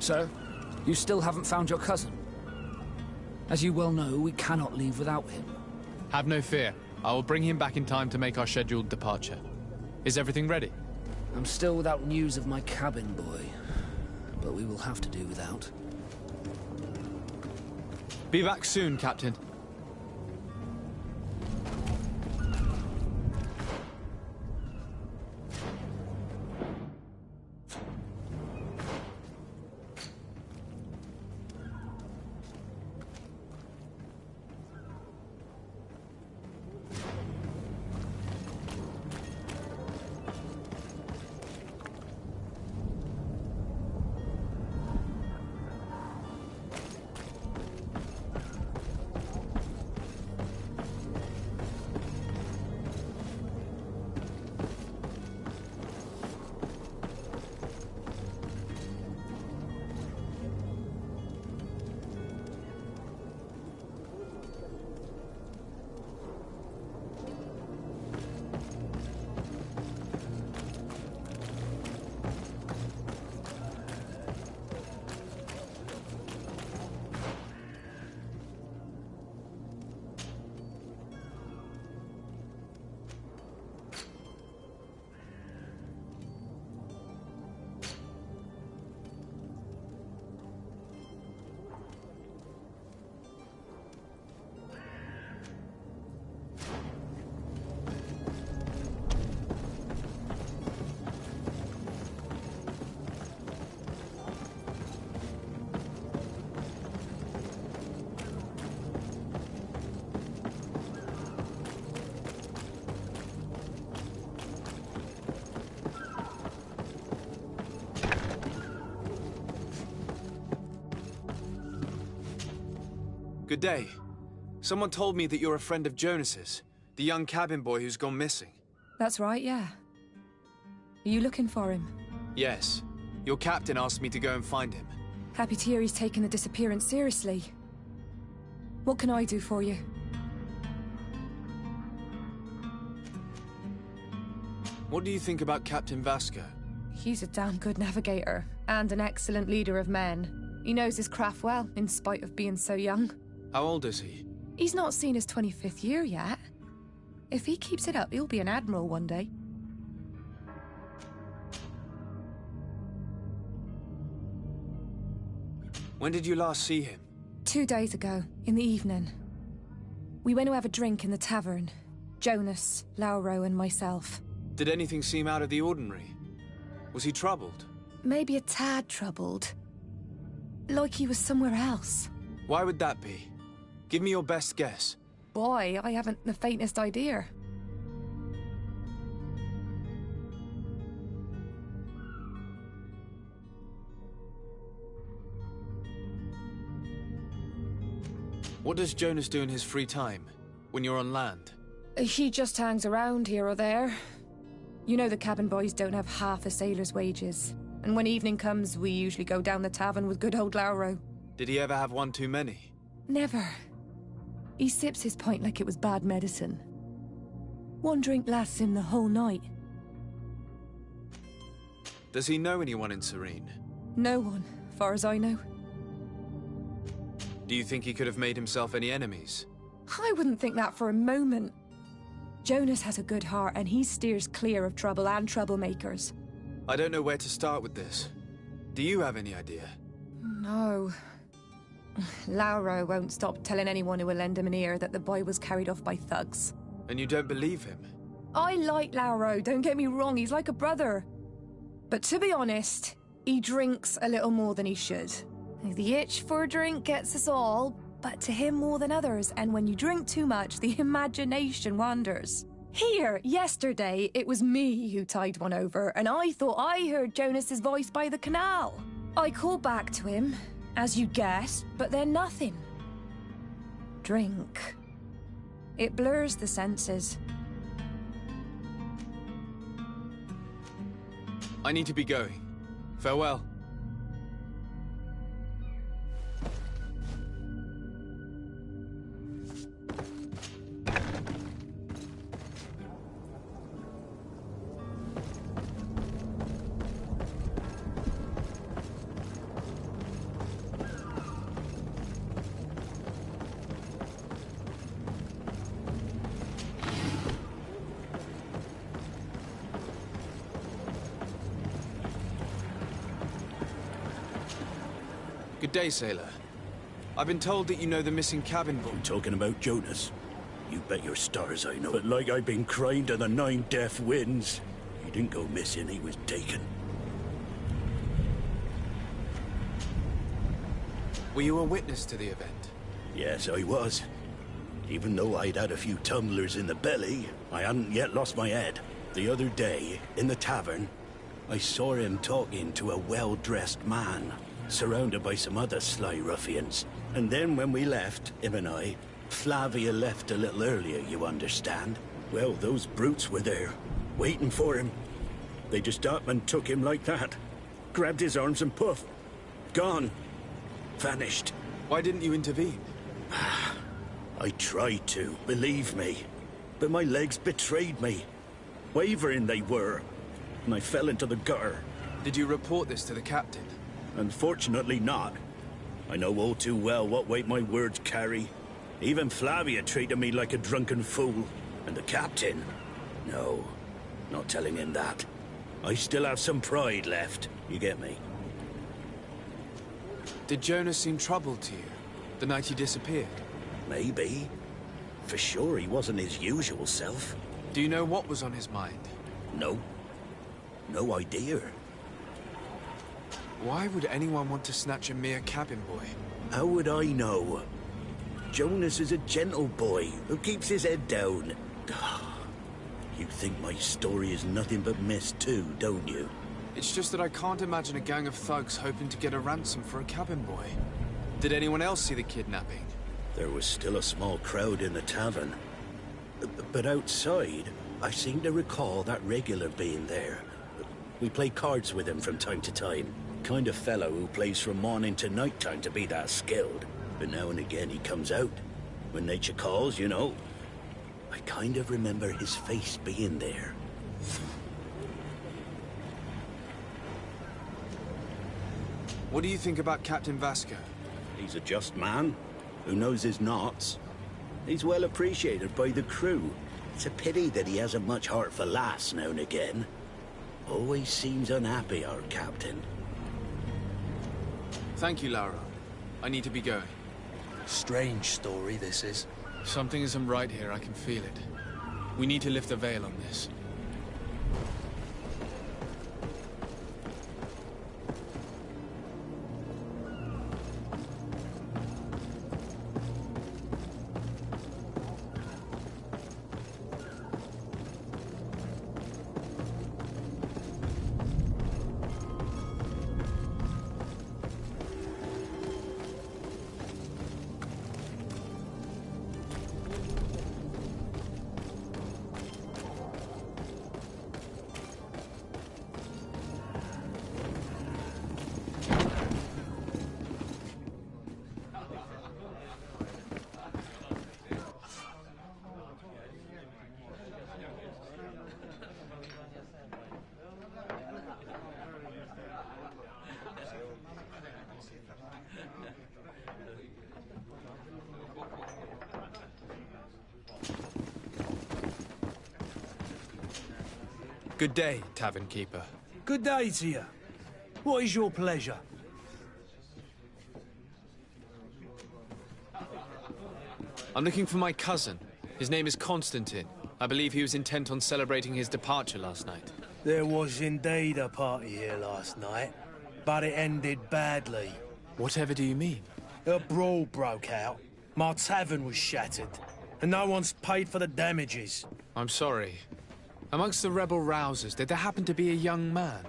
So, you still haven't found your cousin? As you well know, we cannot leave without him. Have no fear. I will bring him back in time to make our scheduled departure. Is everything ready? I'm still without news of my cabin boy, but we will have to do without. Be back soon, Captain. Good day. Someone told me that you're a friend of Jonas's, the young cabin boy who's gone missing. That's right, yeah. Are you looking for him? Yes. Your captain asked me to go and find him. Happy to hear he's taken the disappearance seriously. What can I do for you? What do you think about Captain Vasco? He's a damn good navigator, and an excellent leader of men. He knows his craft well, in spite of being so young. How old is he? He's not seen his 25th year yet. If he keeps it up, he'll be an admiral one day. When did you last see him? 2 days ago, in the evening. We went to have a drink in the tavern. Jonas, Lauro and myself. Did anything seem out of the ordinary? Was he troubled? Maybe a tad troubled. Like he was somewhere else. Why would that be? Give me your best guess. Boy, I haven't the faintest idea. What does Jonas do in his free time, when you're on land? He just hangs around here or there. You know the cabin boys don't have half a sailor's wages. And when evening comes, we usually go down the tavern with good old Lauro. Did he ever have one too many? Never. He sips his pint like it was bad medicine. One drink lasts him the whole night. Does he know anyone in Serene? No one, far as I know. Do you think he could have made himself any enemies? I wouldn't think that for a moment. Jonas has a good heart and he steers clear of trouble and troublemakers. I don't know where to start with this. Do you have any idea? No. Lauro won't stop telling anyone who will lend him an ear that the boy was carried off by thugs. And you don't believe him? I like Lauro, don't get me wrong, he's like a brother. But to be honest, he drinks a little more than he should. The itch for a drink gets us all, but to him more than others, and when you drink too much, the imagination wanders. Here, yesterday, it was me who tied one over, and I thought I heard Jonas's voice by the canal. I called back to him, as you guessed, but then nothing. Drink. It blurs the senses. I need to be going. Farewell. Good day, sailor. I've been told that you know the missing cabin boy. You talking about Jonas? You bet your stars I know. But like I've been crying to the 9 deaf winds. He didn't go missing, he was taken. Were you a witness to the event? Yes, I was. Even though I'd had a few tumblers in the belly, I hadn't yet lost my head. The other day, in the tavern, I saw him talking to a well-dressed man, surrounded by some other sly ruffians. And then when we left, him and I, Flavia left a little earlier, you understand? Well, those brutes were there, waiting for him. They just up and took him like that. Grabbed his arms and poof. Gone. Vanished. Why didn't you intervene? I tried to, believe me. But my legs betrayed me. Wavering they were. And I fell into the gutter. Did you report this to the captain? Unfortunately not. I know all too well what weight my words carry. Even Flavia treated me like a drunken fool. And the captain? No, not telling him that. I still have some pride left, you get me? Did Jonas seem troubled to you, the night he disappeared? Maybe. For sure he wasn't his usual self. Do you know what was on his mind? No. No idea. Why would anyone want to snatch a mere cabin boy? How would I know? Jonas is a gentle boy who keeps his head down. You think my story is nothing but mist too, don't you? It's just that I can't imagine a gang of thugs hoping to get a ransom for a cabin boy. Did anyone else see the kidnapping? There was still a small crowd in the tavern. But outside, I seem to recall that regular being there. We play cards with him from time to time. Kind of fellow who plays from morning to night time to be that skilled. But now and again he comes out. When nature calls, you know. I kind of remember his face being there. What do you think about Captain Vasco? He's a just man, who knows his knots. He's well appreciated by the crew. It's a pity that he hasn't much heart for lass now and again. Always seems unhappy, our captain. Thank you, Laura. I need to be going. Strange story, this is. Something isn't right here, I can feel it. We need to lift the veil on this. Good day, tavern keeper. Good day to you. What is your pleasure? I'm looking for my cousin. His name is Constantine. I believe he was intent on celebrating his departure last night. There was indeed a party here last night, but it ended badly. Whatever do you mean? A brawl broke out. My tavern was shattered, and no one's paid for the damages. I'm sorry. Amongst the rebel rousers, did there happen to be a young man?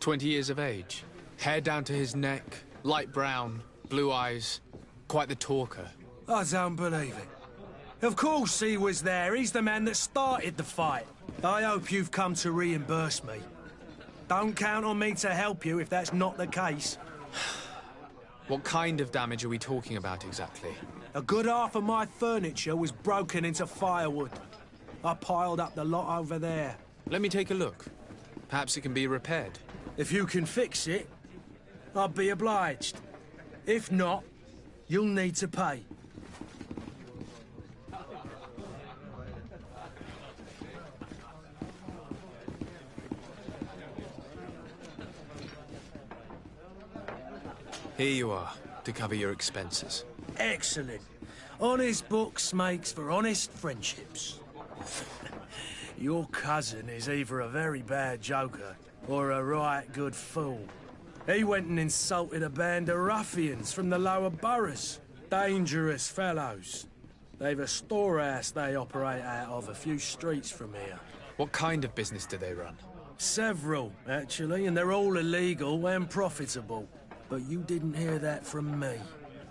20 years of age. Hair down to his neck, light brown, blue eyes. Quite the talker. I don't believe it. Of course he was there. He's the man that started the fight. I hope you've come to reimburse me. Don't count on me to help you if that's not the case. What kind of damage are we talking about exactly? A good half of my furniture was broken into firewood. I piled up the lot over there. Let me take a look. Perhaps it can be repaired. If you can fix it, I'd be obliged. If not, you'll need to pay. Here you are. to cover your expenses. Excellent. Honest books makes for honest friendships. Your cousin is either a very bad joker or a right good fool. He went and insulted a band of ruffians from the lower boroughs. Dangerous fellows. They've a storehouse they operate out of a few streets from here. What kind of business do they run? Several, actually, and they're all illegal and profitable. But you didn't hear that from me.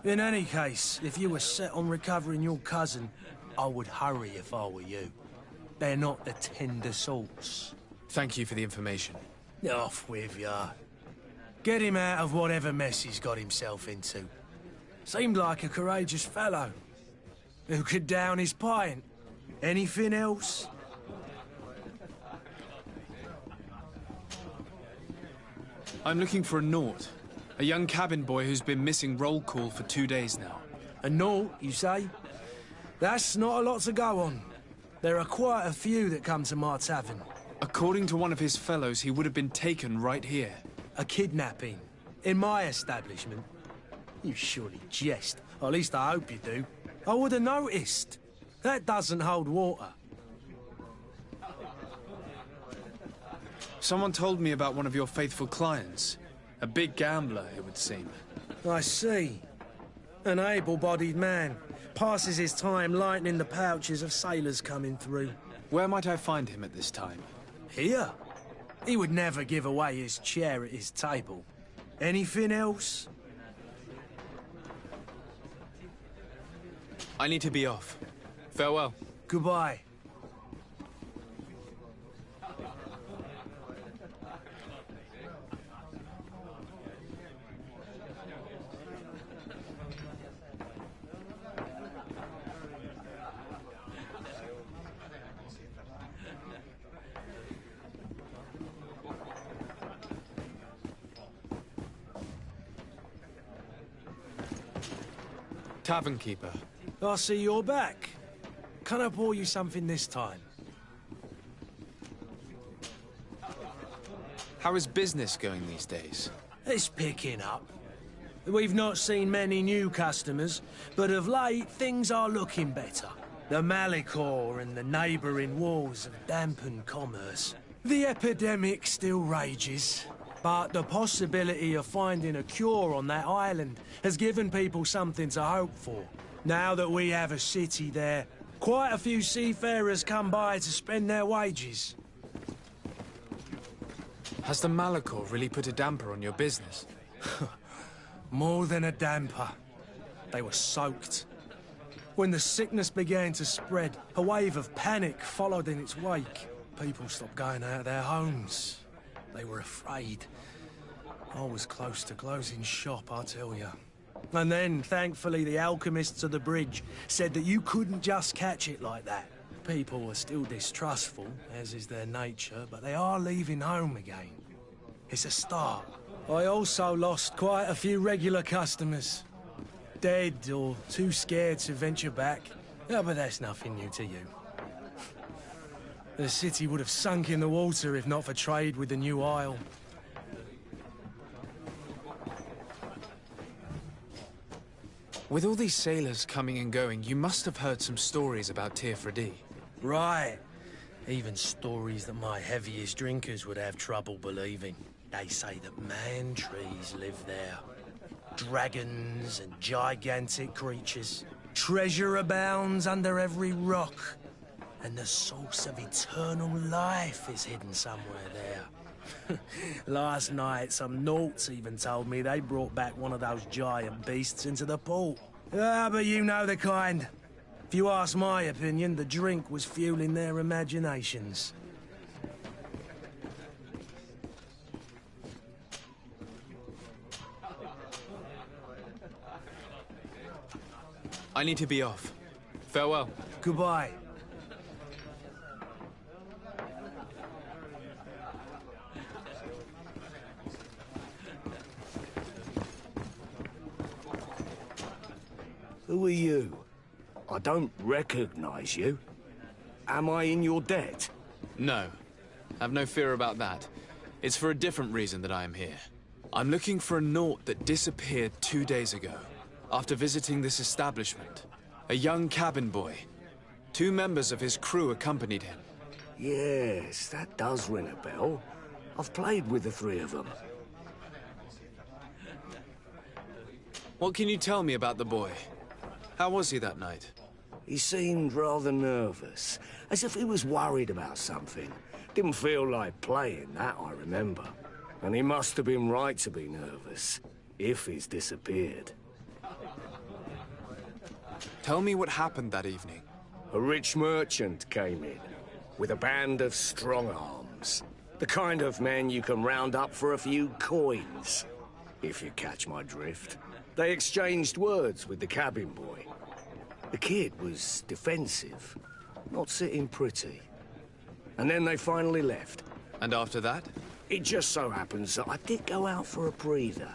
In any case, if you were set on recovering your cousin, I would hurry if I were you. They're not the tender sorts. Thank you for the information. Off with ya. Get him out of whatever mess he's got himself into. Seemed like a courageous fellow. Who could down his pint? Anything else? I'm looking for a Naut. A young cabin boy who's been missing roll call for 2 days now. A Naut, you say? That's not a lot to go on. There are quite a few that come to my tavern. According to one of his fellows, he would have been taken right here. A kidnapping? In my establishment? You surely jest. Or at least I hope you do. I would have noticed. That doesn't hold water. Someone told me about one of your faithful clients. A big gambler, it would seem. I see. An able-bodied man. Passes his time lightening the pouches of sailors coming through. Where might I find him at this time? Here? He would never give away his chair at his table. Anything else? I need to be off. Farewell. Goodbye. Tavern keeper. I see you're back. Can I pour you something this time? How is business going these days? It's picking up. We've not seen many new customers, but of late things are looking better. The Malicor and the neighbouring wars have dampened commerce. The epidemic still rages, but the possibility of finding a cure on that island has given people something to hope for. Now that we have a city there, quite a few seafarers come by to spend their wages. Has the Malicor really put a damper on your business? More than a damper. They were soaked. When the sickness began to spread, a wave of panic followed in its wake. People stopped going out of their homes. They were afraid. I was close to closing shop, I tell you. And then, thankfully, the alchemists of the bridge said that you couldn't just catch it like that. People are still distrustful, as is their nature, but they are leaving home again. It's a start. I also lost quite a few regular customers. Dead or too scared to venture back. Yeah, but that's nothing new to you. The city would have sunk in the water if not for trade with the new isle. With all these sailors coming and going, you must have heard some stories about Tir-Fradee. Right. Even stories that my heaviest drinkers would have trouble believing. They say that man-trees live there. Dragons and gigantic creatures. Treasure abounds under every rock. And the source of eternal life is hidden somewhere there. Last night, some Nauts even told me they brought back one of those giant beasts into the port. Ah, but you know the kind. If you ask my opinion, the drink was fueling their imaginations. I need to be off. Farewell. Goodbye. Who are you? I don't recognize you. Am I in your debt? No. Have no fear about that. It's for a different reason that I am here. I'm looking for a Naut that disappeared 2 days ago, after visiting this establishment. A young cabin boy. 2 members of his crew accompanied him. Yes, that does ring a bell. I've played with the 3 of them. What can you tell me about the boy? How was he that night? He seemed rather nervous, as if he was worried about something. Didn't feel like playing, that I remember. And he must have been right to be nervous, if he's disappeared. Tell me what happened that evening. A rich merchant came in, with a band of strong arms. The kind of men you can round up for a few coins, if you catch my drift. They exchanged words with the cabin boy. The kid was defensive, not sitting pretty. And then they finally left. And after that? It just so happens that I did go out for a breather.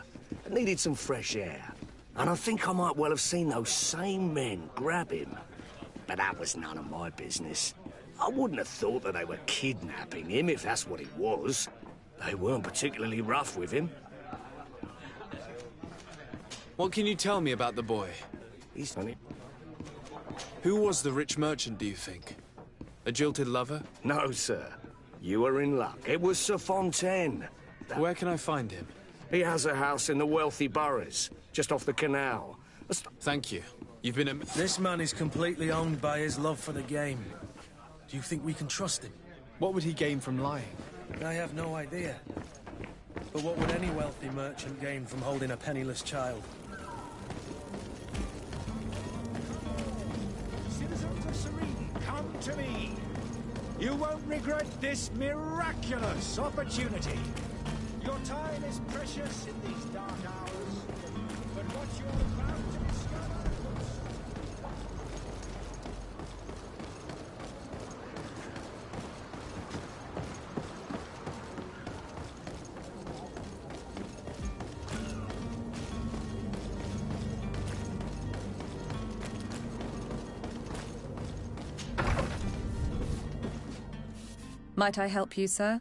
I needed some fresh air. And I think I might well have seen those same men grab him. But that was none of my business. I wouldn't have thought that they were kidnapping him, if that's what it was. They weren't particularly rough with him. What can you tell me about the boy? He's funny. Who was the rich merchant, do you think? A jilted lover? No, sir. You were in luck. It was Sir Fontaine. Where can I find him? He has a house in the wealthy boroughs, just off the canal. Thank you. You've been a... This man is completely owned by his love for the game. Do you think we can trust him? What would he gain from lying? I have no idea. But what would any wealthy merchant gain from holding a penniless child? Citizens of Serene, come to me. You won't regret this miraculous opportunity. Your time is precious in these dark hours, but what you're about to discover... Might I help you, sir?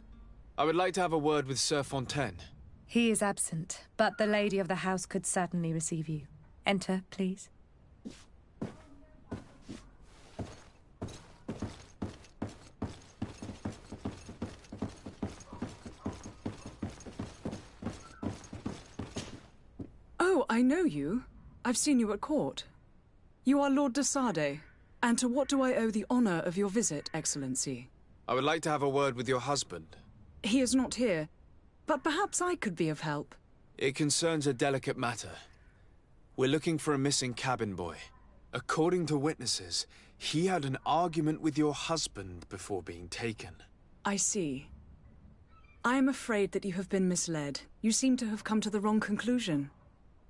I would like to have a word with Sir Fontaine. He is absent, but the lady of the house could certainly receive you. Enter, please. Oh, I know you. I've seen you at court. You are Lord de Sade. And to what do I owe the honor of your visit, Excellency? I would like to have a word with your husband. He is not here, but perhaps I could be of help. It concerns a delicate matter. We're looking for a missing cabin boy. According to witnesses, he had an argument with your husband before being taken. I see. I am afraid that you have been misled. You seem to have come to the wrong conclusion.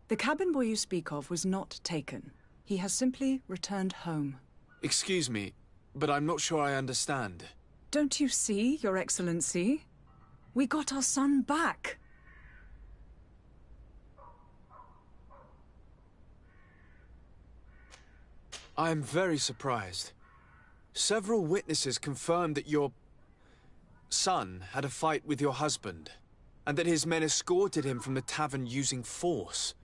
The cabin boy you speak of was not taken. He has simply returned home. Excuse me, but I'm not sure I understand. Don't you see, Your Excellency? We got our son back. I am very surprised. Several witnesses confirmed that your son had a fight with your husband, and that his men escorted him from the tavern using force.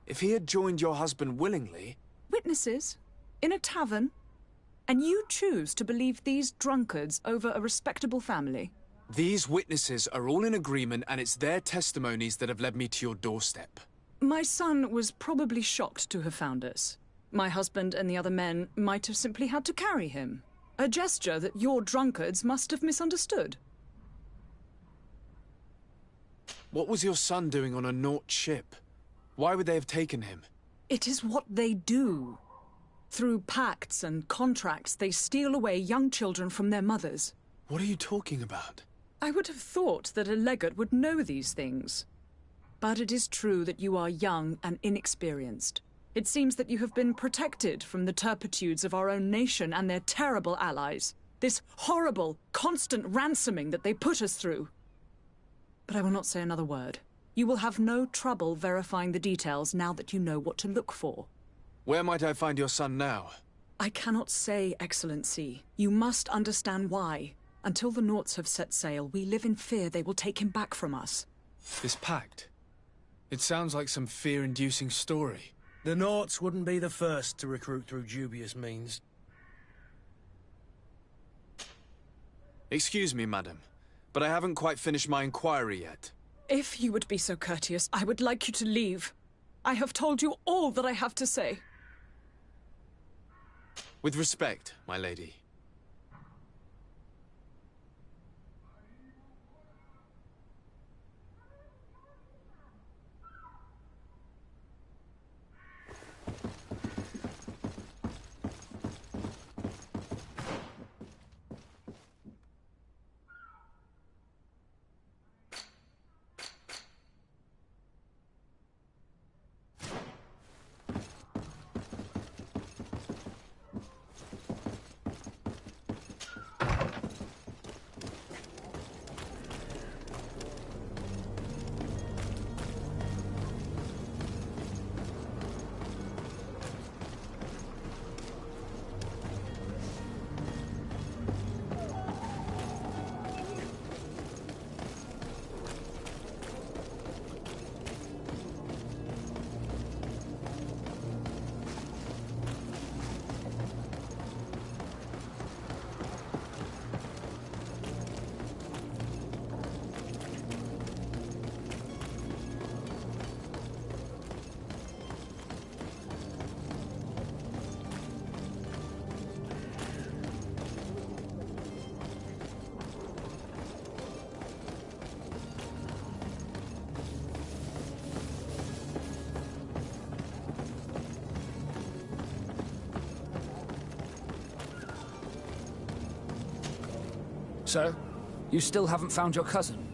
If he had joined your husband willingly... Witnesses? In a tavern? And you choose to believe these drunkards over a respectable family? These witnesses are all in agreement, and it's their testimonies that have led me to your doorstep. My son was probably shocked to have found us. My husband and the other men might have simply had to carry him. A gesture that your drunkards must have misunderstood. What was your son doing on a Naut ship? Why would they have taken him? It is what they do. Through pacts and contracts, they steal away young children from their mothers. What are you talking about? I would have thought that a legate would know these things. But it is true that you are young and inexperienced. It seems that you have been protected from the turpitudes of our own nation and their terrible allies. This horrible, constant ransoming that they put us through. But I will not say another word. You will have no trouble verifying the details now that you know what to look for. Where might I find your son now? I cannot say, Excellency. You must understand why. Until the Nauts have set sail, we live in fear they will take him back from us. This pact? It sounds like some fear-inducing story. The Naughts wouldn't be the first to recruit through dubious means. Excuse me, madam, but I haven't quite finished my inquiry yet. If you would be so courteous, I would like you to leave. I have told you all that I have to say. With respect, my lady. So, you still haven't found your cousin?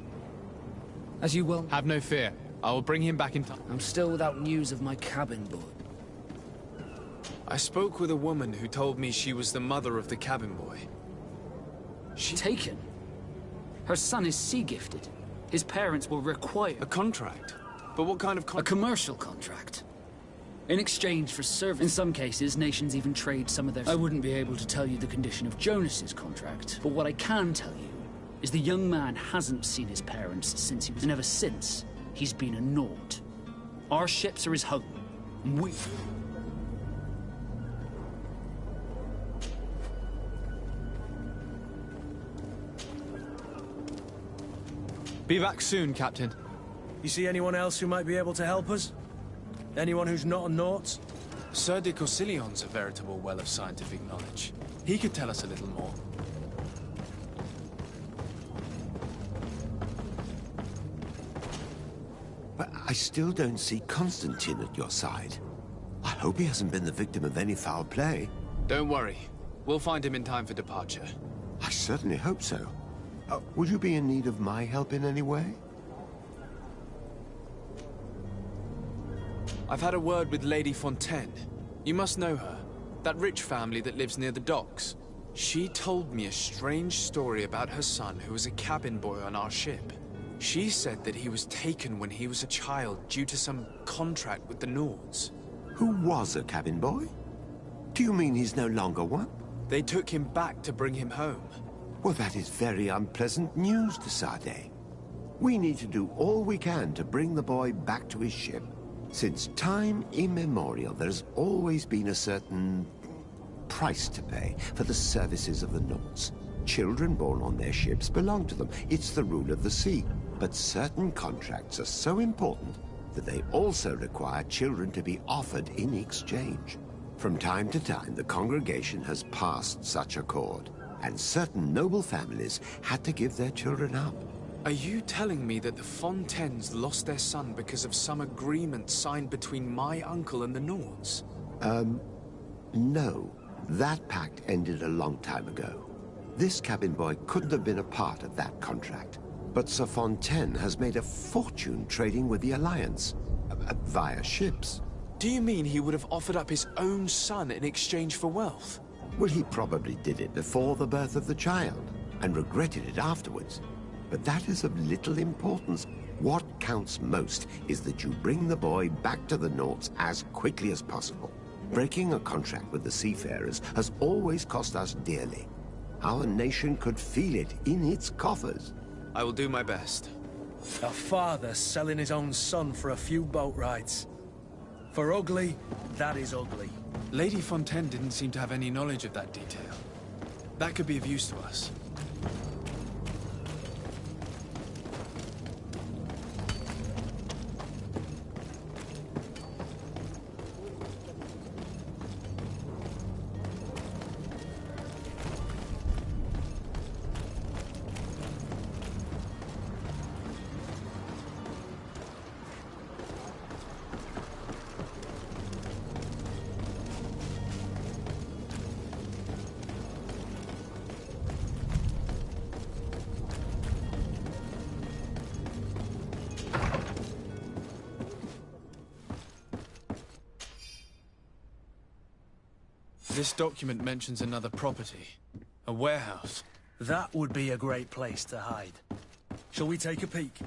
As you will... Have no fear. I will bring him back in time. I'm still without news of my cabin boy. I spoke with a woman who told me she was the mother of the cabin boy. She... Taken? Her son is sea-gifted. His parents will require... A contract? But what kind of A commercial contract. In exchange for service. In some cases, nations even trade some of their... I wouldn't be able to tell you the condition of Jonas's contract, but what I can tell you is the young man hasn't seen his parents since he was... And ever since, he's been a Naut. Our ships are his home. We... Be back soon, Captain. You see anyone else who might be able to help us? Anyone who's not a Naut? Sir de Corsillion's a veritable well of scientific knowledge. He could tell us a little more. But I still don't see Constantine at your side. I hope he hasn't been the victim of any foul play. Don't worry. We'll find him in time for departure. I certainly hope so. Would you be in need of my help in any way? I've had a word with Lady Fontaine. You must know her. That rich family that lives near the docks. She told me a strange story about her son who was a cabin boy on our ship. She said that he was taken when he was a child due to some contract with the Nauts. Who was a cabin boy? Do you mean he's no longer one? They took him back to bring him home. Well, that is very unpleasant news, de Sade. We need to do all we can to bring the boy back to his ship. Since time immemorial, there's always been a certain price to pay for the services of the Nauts. Children born on their ships belong to them. It's the rule of the sea. But certain contracts are so important that they also require children to be offered in exchange. From time to time, the congregation has passed such accord, and certain noble families had to give their children up. Are you telling me that the Fontaines lost their son because of some agreement signed between my uncle and the Nauts? No. That pact ended a long time ago. This cabin boy couldn't have been a part of that contract. But Sir Fontaine has made a fortune trading with the Alliance, via ships. Do you mean he would have offered up his own son in exchange for wealth? Well, he probably did it before the birth of the child, and regretted it afterwards. But that is of little importance. What counts most is that you bring the boy back to the Nauts as quickly as possible. Breaking a contract with the seafarers has always cost us dearly. Our nation could feel it in its coffers. I will do my best. A father selling his own son for a few boat rides. For ugly, that is ugly. Lady Fontaine didn't seem to have any knowledge of that detail. That could be of use to us. This document mentions another property. A warehouse. That would be a great place to hide. Shall we take a peek?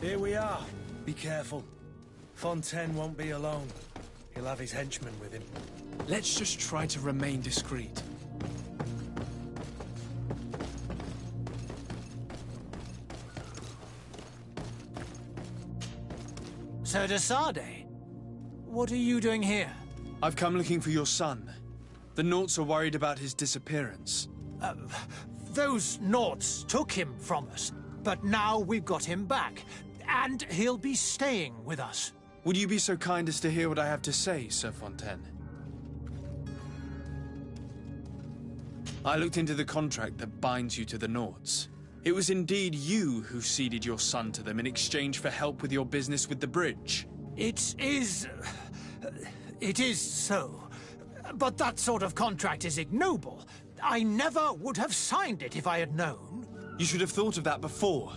Here we are. Be careful. Fontaine won't be alone. He'll have his henchmen with him. Let's just try to remain discreet. Sir de Sade, what are you doing here? I've come looking for your son. The Naughts are worried about his disappearance. Those Naughts took him from us, but now we've got him back, and he'll be staying with us. Would you be so kind as to hear what I have to say, Sir Fontaine? I looked into the contract that binds you to the Naughts. It was indeed you who ceded your son to them in exchange for help with your business with the bridge. It is so. But that sort of contract is ignoble. I never would have signed it if I had known. You should have thought of that before.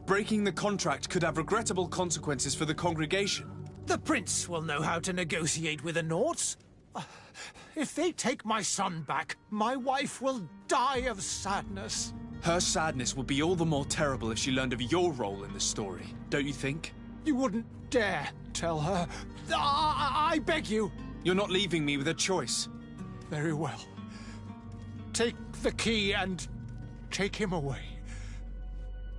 Breaking the contract could have regrettable consequences for the congregation. The Prince will know how to negotiate with the Naughts. If they take my son back, my wife will die of sadness. Her sadness would be all the more terrible if she learned of your role in the story, don't you think? You wouldn't dare tell her. I beg you. You're not leaving me with a choice. Very well. Take the key and take him away.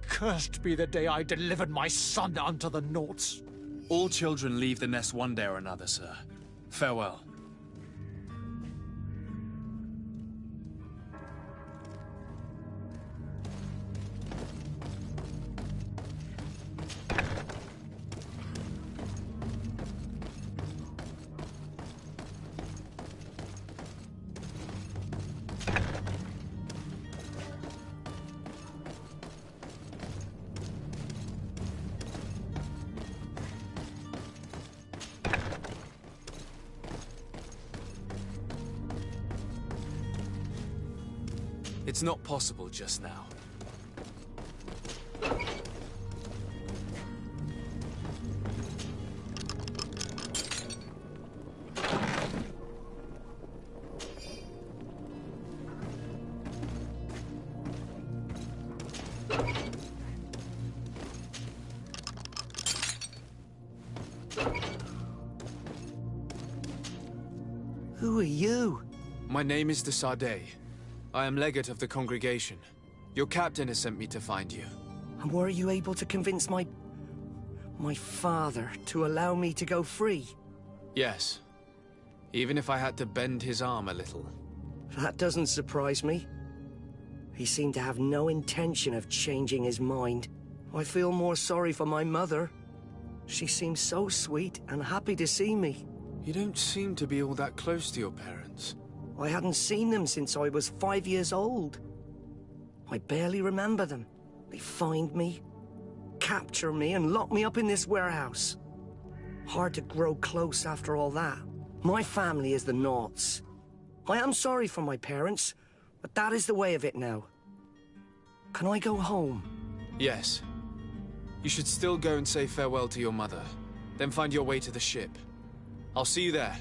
Cursed be the day I delivered my son unto the Naughts. All children leave the nest one day or another, sir. Farewell. It's not possible just now. Who are you? My name is de Sade. I am legate of the congregation. Your captain has sent me to find you. And were you able to convince my father to allow me to go free? Yes. Even if I had to bend his arm a little. That doesn't surprise me. He seemed to have no intention of changing his mind. I feel more sorry for my mother. She seemed so sweet and happy to see me. You don't seem to be all that close to your parents. I hadn't seen them since I was 5 years old. I barely remember them. They find me, capture me, and lock me up in this warehouse. Hard to grow close after all that. My family is the Naughts. I am sorry for my parents, but that is the way of it now. Can I go home? Yes. You should still go and say farewell to your mother. Then find your way to the ship. I'll see you there.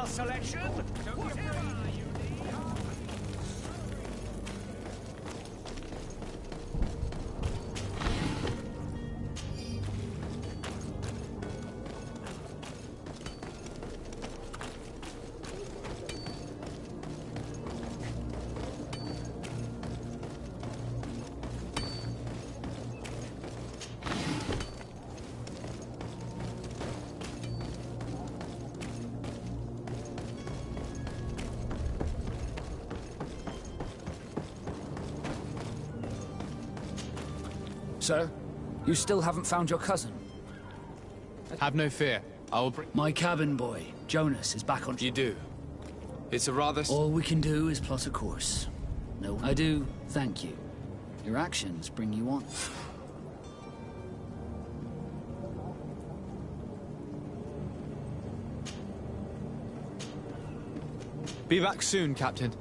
Selection. Whatever you need. Sir, you still haven't found your cousin? Have no fear. I will bring... My cabin boy, Jonas, is back on... You do? It's a rather... All we can do is plot a course. No, I do thank you. Your actions bring you on. Be back soon, Captain.